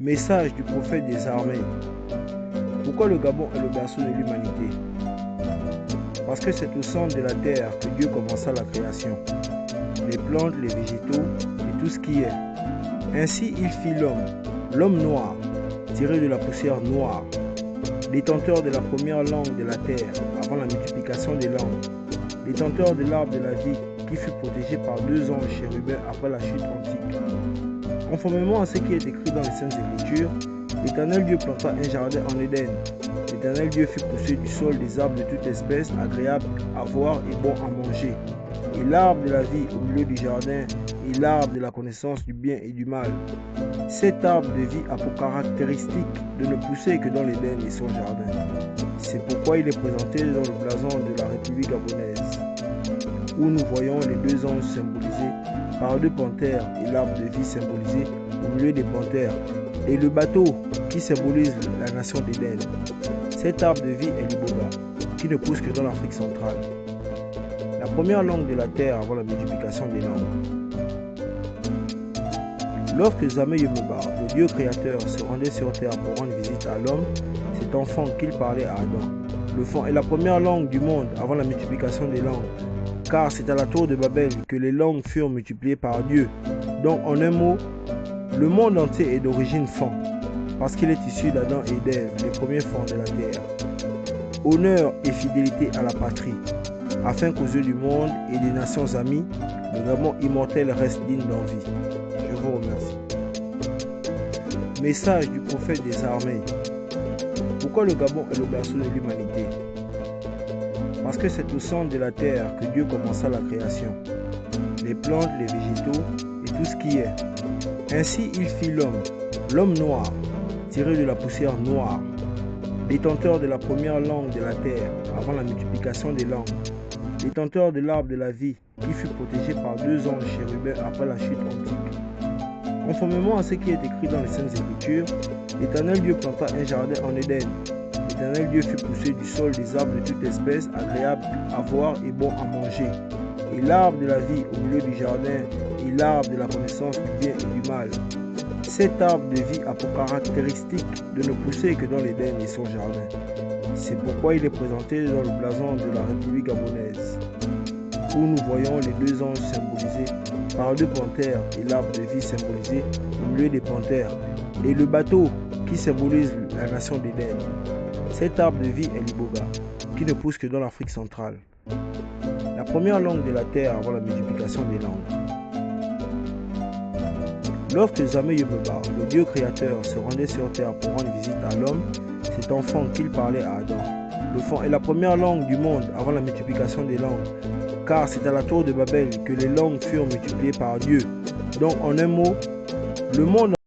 Message du prophète des armées. Pourquoi le Gabon est le berceau de l'humanité? Parce que c'est au centre de la terre que Dieu commença la création. Les plantes, les végétaux et tout ce qui est. Ainsi il fit l'homme noir, tiré de la poussière noire, détenteur de la première langue de la terre avant la multiplication des langues, détenteur de l'arbre de la vie qui fut protégé par 2 anges chérubins après la chute antique. Conformément à ce qui est écrit dans les Saintes Écritures, l'Éternel Dieu planta un jardin en Éden. L'Éternel Dieu fit pousser du sol des arbres de toute espèce, agréables à voir et bons à manger. Et l'arbre de la vie au milieu du jardin, et l'arbre de la connaissance du bien et du mal. Cet arbre de vie a pour caractéristique de ne pousser que dans l'Éden et son jardin. C'est pourquoi il est présenté dans le blason de la République gabonaise, où nous voyons les 2 anges symbolisés par 2 panthères et l'arbre de vie symbolisé au milieu des panthères et le bateau qui symbolise la nation d'Éden. Cet arbre de vie est l'iboga, qui ne pousse que dans l'Afrique centrale. La première langue de la terre avant la multiplication des langues. Lorsque Zame Yemeba, le Dieu créateur, se rendait sur terre pour rendre visite à l'homme, cet enfant qu'il parlait à Adam. Le fond est la première langue du monde avant la multiplication des langues, car c'est à la tour de Babel que les langues furent multipliées par Dieu. Donc en un mot, le monde entier est d'origine fond, parce qu'il est issu d'Adam et d'Ève, les premiers fonds de la terre. Honneur et fidélité à la patrie, afin qu'aux yeux du monde et des nations amies, le Gabon immortel reste digne d'envie. Je vous remercie. Message du prophète des armées. Pourquoi le Gabon est le berceau de l'humanité? Parce que c'est au centre de la terre que Dieu commença la création. Les plantes, les végétaux et tout ce qui est. Ainsi il fit l'homme noir, tiré de la poussière noire, détenteur de la première langue de la terre avant la multiplication des langues, détenteur de l'arbre de la vie qui fut protégé par 2 anges chérubins après la chute antique. Conformément à ce qui est écrit dans les Saintes Écritures, l'Éternel Dieu planta un jardin en Éden. L'Éternel Dieu fit pousser du sol des arbres de toute espèce, agréables à voir et bons à manger. Et l'arbre de la vie au milieu du jardin, et l'arbre de la connaissance du bien et du mal. Cet arbre de vie a pour caractéristique de ne pousser que dans l'Éden et son jardin. C'est pourquoi il est présenté dans le blason de la République gabonaise, où nous voyons les 2 anges symbolisés par 2 panthères et l'arbre de vie symbolisé au milieu des panthères, et le bateau qui symbolise la nation d'Éden. Cet arbre de vie est l'iboga, qui ne pousse que dans l'Afrique centrale. La première langue de la terre avant la multiplication des langues. Lorsque Zame Yemeba, le Dieu créateur, se rendait sur terre pour rendre visite à l'homme, cet enfant qu'il parlait à Adam. Le fond est la première langue du monde avant la multiplication des langues, car c'est à la tour de Babel que les langues furent multipliées par Dieu. Donc en un mot, le monde